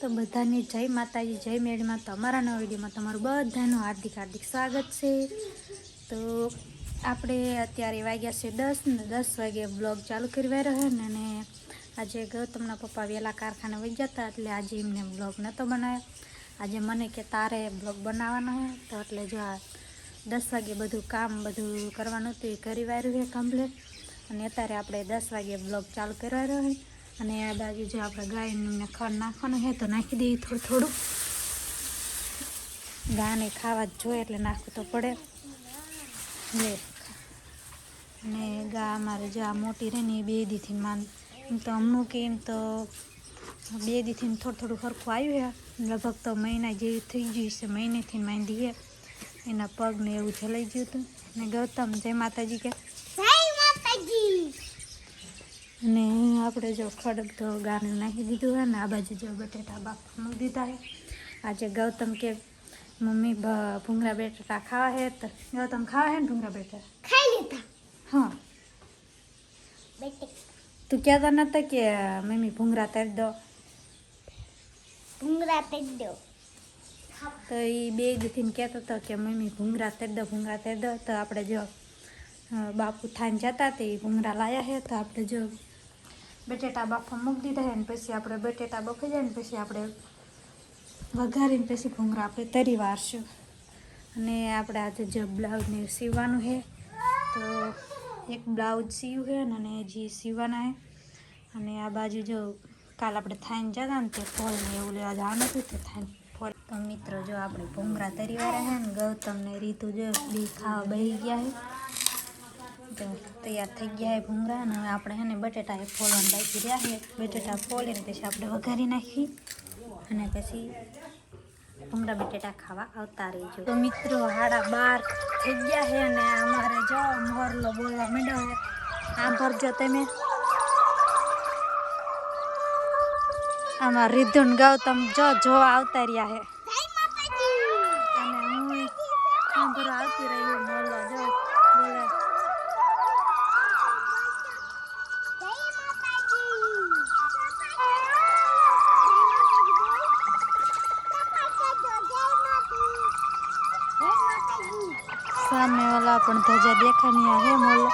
તો બધાને જય માતાજી, જય મેળીમાં. તો અમારા નવા વિડીયોમાં તમારું બધાનું હાર્દિક હાર્દિક સ્વાગત છે. તો આપણે અત્યારે વાગ્યા છે 10 ને 10 વાગે બ્લોગ ચાલુ કરવા રહ્યો ને. અને આજે ગૌતમના પપ્પા વહેલા કારખાને વહી જતા, એટલે આજે એમને બ્લોગ નહોતો બનાવ્યો. આજે મને કે તારે બ્લોગ બનાવવાનો હોય, તો એટલે જો આ 10 વાગે બધું કામ બધું કરવાનું હતું એ કરી વાર્યું છે કમ્પ્લીટ. અને અત્યારે આપણે 10 વાગે બ્લોગ ચાલુ કરવા રહ્યો હોય. અને આ બાજુ જો આપણે ગાયને ખડ નાખવાનું છે તો નાખી દઈએ થોડું થોડું. ગાને ખાવા જ જોઈએ એટલે નાખવું તો પડે. અને ગા અમારે જો આ મોટી રહે ને એ 2 દીથી માન, એમ તો હમણાં કે એમ તો 2 દીથી થોડું સરખું આવ્યું છે. લગભગ તો મહિના જેવી થઈ ગયું છે, મહિનેથી માંડી એના પગને એવું જલાઈ ગયું હતું. અને ગૌતમ જય માતાજી કે અને આપણે જો ખડક તો ગાને નાખી દીધું હોય ને. આ બાજુ જો બટેટા બાપ મૂકી દીધા છે. આજે ગૌતમ કે મમ્મી ભૂંગળા બટેટા ખાવા છે, તો ગૌતમ ખાવા છે ને ભૂંગળા બટેટા ખાઈ લીધા. હા, તું કહેતા નતા કે મમ્મી ભૂંગળા તરી દો, ભૂંગળા તરી દો. તો એ 2 દીથી કહેતો હતો કે મમ્મી ભૂંગળા તરી દો, ભૂંગળા તરી દો. તો આપણે જો બાપુ થાઈને જતા તે ભૂંગળા લાવ્યા છે. તો આપણે જો બટેટા બાફા મૂકી દીધા છે ને પછી આપણે બટેટા બફાઈ જાય ને પછી આપણે વઘારીને પછી ભૂંગળા આપણે તરી વારશું. અને આપણે આજે જો બ્લાઉઝને સીવવાનું છે, તો એક બ્લાઉઝ સીવ્યું છે અને હજી સીવવાના છે. અને આ બાજુ જો કાલ આપણે થાઈને જતા ને તે ફોલને એવું લેવા જવાનું હતું, તે થાઈને ફોલ. તો મિત્રો જો આપણે ભૂંગળા તરી વાળા છે ને ગૌતમને રીતુ જો બી ખાવા બેસી ગયા છે. તો તૈયાર થઈ ગયા છે ભૂંગળા. અને આપણે છે ને બટેટા એ ફોલવાનું બાકી રહ્યા છે. બટેટા ફોલીને પછી આપણે વઘારી નાખી અને પછી ભૂંગળા બટેટા ખાવા આવતા રહીજો. તો મિત્રો 12:30 થઈ ગયા છે અને અમારે જો મોરલો બોલવા માંડ્યો છે. આમ ભરજો તમે. આમાં રીધુન ગૌતમ જોવા આવતા રહ્યા છે. અને હું સાંભળવા આવતી રહી મોરલો જો બોલે. સામે વાला પણ ધજા દેખાની હે મોરલો.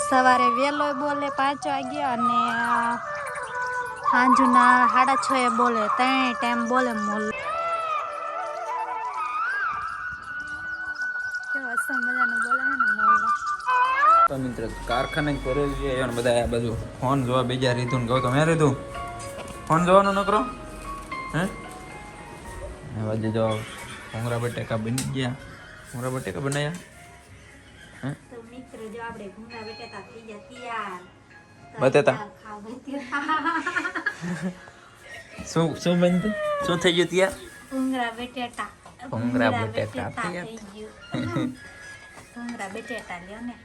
સવારે વહેલો બોલે 5 વાગે અને સાંજના 6:30 બોલે. 3 ટાઈમ બોલે મોરલો. તો મિત્ર કારખાને જ કરે છે અને બધા આ બાજુ ફોન જોવા બીજા રીતું ને ગૌતમ હે રીતું ફોન જોવાનો નકરો હે. આ બાજુ જો ભૂંગળા બટેકા બની ગયા. ભૂંગળા બટેકા બનાવ્યા હે. તો મિત્ર જો આપણે ભૂંગળા બટેટા થઈ ગયા તૈયાર. બટેટા શું બન્યું? શું થઈ ગયું તૈયાર? ભૂંગળા બટેટા. ભૂંગળા બટેટા તૈયાર. ભૂંગળા બટેટા લ્યો ને.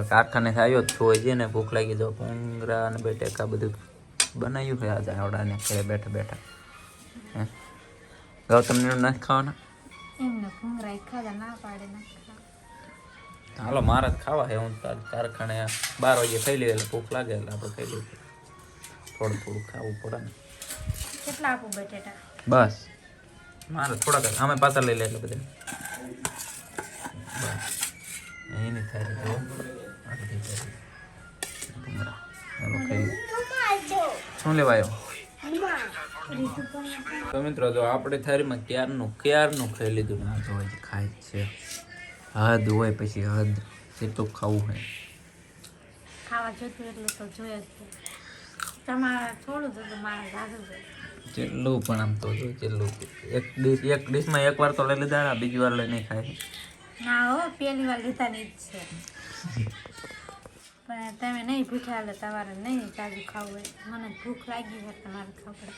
કારખાને આવ્યો જ છું છે ને, ભૂખ લાગી તો ભૂંગળા અને બટેકા બધું બનાવ્યું છે આજે આવડાને ઘરે બેઠા બેઠા. હે ગૌતમને નથી ખાવાના? એમને ભૂંગળા ખાધા ના પાડે ના. હાલો મારે જ ખાવા છે. હું કારખાને 12 વાગે ખાઈ લઈએ એટલે ભૂખ લાગે એટલે આપણે ખાઈ લઈએ. થોડું થોડું ખાવું પડે ને. કેટલા આપું બટેટા? બસ મારે થોડાક અમે પાછા લઈ લે એટલે બધા બસ એની થાય જો શું લેવા આવ્યો? તો મિત્રો જો આપણે થાળીમાં ક્યારનું ખાઈ લીધું ને. આ તો ખાય જ છે. હદ હોય પછી હદ જેટલું ખાવું હોય ખાવા જોતું એટલું તો જોઈએ જ. તમારે થોડું જ મારે જાજુ જોઈએ. જેટલું પણ આમ તો જો જેટલું એક ડીશમાં એક વાર તો લઈ લીધા, બીજી વાર લઈ નહીં ખાય. ના હો, પહેલી વાર લીધાની જ છે. પણ તમે નહીં ભૂખ્યા એટલે તમારે નહીં જાજુ ખાવું હોય. મને ભૂખ લાગી હોય તમારે ખાવું પડે.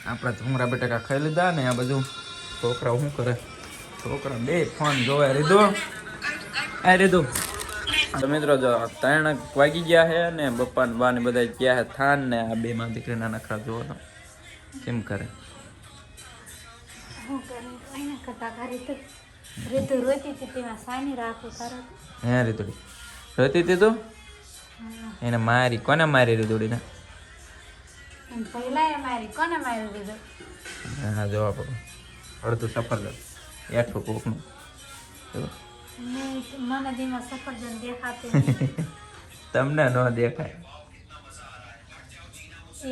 આપણે ભૂંગળા બટેકા ખાઈ લીધા ને. આ બધું છોકરા શું કરે? છોકરા 2 ફોન જોવે. રીધું આ રીધું તો મિત્રો જો 3 વાગી ગયા છે ને બપ્પા ને બા ને બધા ગયા છે થાન ને આ બે માં દીકરીના નખરા જોવો તો કેમ કરે. હું કરું એને કરતા કરી તો રીતુ રોતી હતી તેમાં સાની રાખું કરો હે રીતુડી રોતી હતી તું એને મારી કોને મારી રીતુડી ને પહેલા એ મારી કોને મારી દીધું. હા જોવા પડે અડધું સફર એઠું કોકનું મને જેમાં સફરજન દેખાતું નહીં. તમને ન દેખાય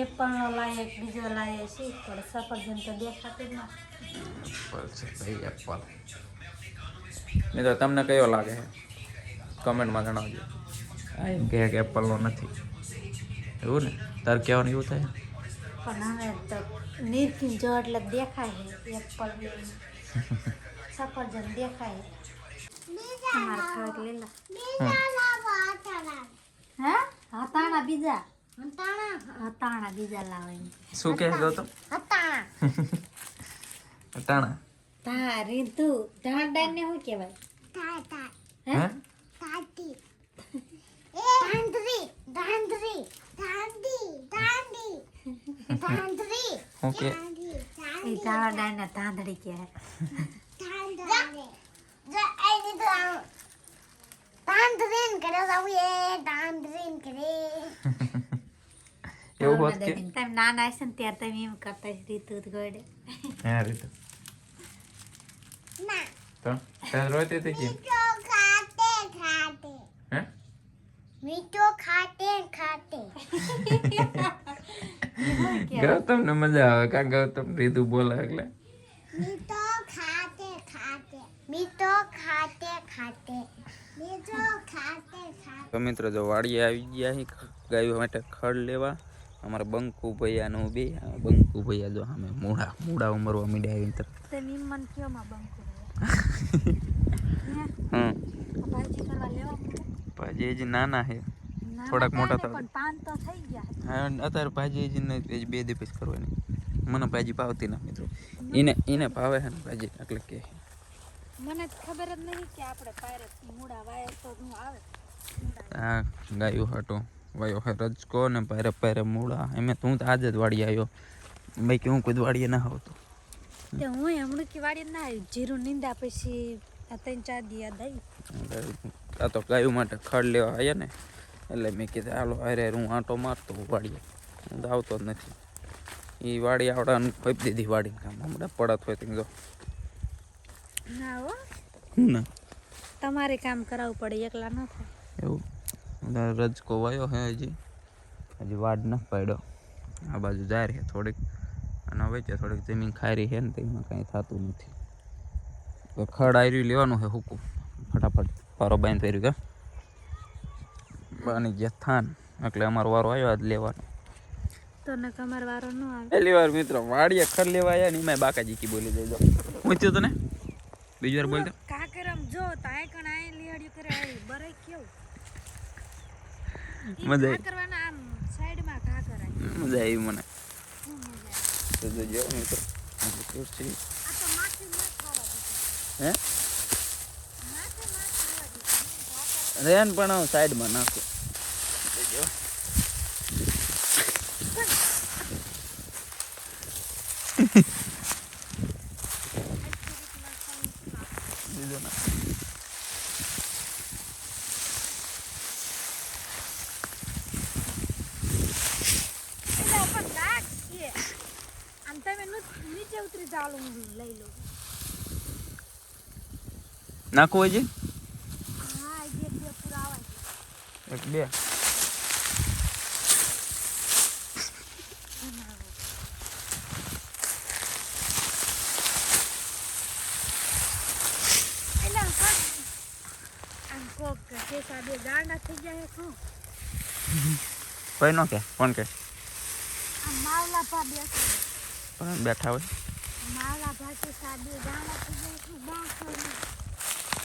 એ પણ લાયક બીજો લાયક છે પણ સફરજન તો દેખાતું જ ના. એપલ છે ભાઈ એપલ. મિત્રો તમને કયો લાગે છે કમેન્ટમાં જણાવજો. આ એમ કહે કે એપલનો નથી એવું ને તાર કહેવાનું એવું થાય. પણ હવે તો નીરખી જો એટલે દેખાય છે એપલ સફરજન દેખાય. તમારે ખાવા લીલા હે હતાણા બીજા હતાણા બીજા લાવે શું કહે તો અટાણા તા રીતુ ઢાંડા ને શું કહેવાય હે ઓકે એ ઢાંડા ને ધાંધડી કહેવાય. એવું હોત કે તમે નાના હશે ને ત્યારે તમે એમ કરતા રીતુ ગોડે હા રીતુ તો તાર રોતી હતી કેમ હે ગૌતમ ને મજા આવે કા ગૌતમ રીતુ બોલે એટલે તો મિત્રો જો વાડીએ આવી ગયા છે ગાયો માટે ખડ લેવા. અમારા બંકુ ભૈયાનું બે બંકુ ભૈયા જો અમે મૂળા ઉમરવા મીડ્યા આવી તરફ. તમે મન કયો માં બંકો હમ ભાજી કરવા લેવા ભાજી હજી નાના છે થોડાક મોટા થવા પણ પાન તો થઈ ગયા. હા અત્યારે ભાજી હજી હજી 2 દિવસ કરવાની. મને ભાજી ભાવતી ના મિત્રો એને ભાવે છે ને ભાજી એટલે કે મને ખબર જ નહીં કે આપણે પાયરે મૂળા વાયર તો હું આવે. આ ગાયો હાટો વાયો હે રજકો ને પાયરે પાયરે મૂળા એમે તું તો આજે જ વાડી આવ્યો બાકી હું કોઈ વાડીએ ના આવતો. તે હું હમણાં કે વાડી ના આવી જીરું નીંદા પછી આ 3-4 દી યાદ આવી. આ તો ગાયો માટે ખડ લેવા આવ્યા ને એટલે મેં કીધું હાલો અરે હું આંટો મારતો વાડીએ હું તો આવતો જ નથી. એ વાડી આવડાને ફેંકી દીધી વાડીને કામ હમણાં પડત હોય તો જો ના હો ના તમારે કામ કરાવવું પડે એકલા ન થાય એવું રજકો વાયો હે હજી વાડ ન પાડ્યો. આ બાજુ જાય છે થોડીક અને વચ્ચે થોડીક જમીન ખારી છે ને તેમાં કાંઈ થતું નથી. તો ખડ આયરી લેવાનું છે હુકું ફટાફટ પારો બાંધ કર્યું કે બની ગયા થાન એટલે અમારો વારો આવ્યો આજ લેવાનો. તો ને કમર વારો ન આવે. પહેલી વાર મિત્રો વાડીએ ખડ લેવા આવ્યા ને એમાં બાકાજી કી બોલી દેજો હું થયું તને બીજી વાર બોલતો કાકરમ જો તાય કણ આય લીહડ્યું કરે આવી બરે કેવું મજા ઈ કરવાના આમ સાઈડ માં ઘા કરાય મજા આવી મને શું મજા તો જો મિત્રો ખુરશી આ તો માથે ન ખાવા દીધું હે માથે ખાવા દીધું રેન પણ સાઈડમાં નાખો જો બીજો ના એટલે ઉપર દાગ છે આમ તમે નીચે ઉતરી જાવ હું લઈ લઉં. નાખો હજી હા એક બે પૂરા આવે એક બે એટલે આમ કોક કે સાબે ગાંડા થઈ જાય શું કોઈ નો કે કોણ કે આમ માવલા પા બેસે પણ બેઠા હોય માવલા ભાતે સાબે ગાંડા થઈ જાય શું બાંસો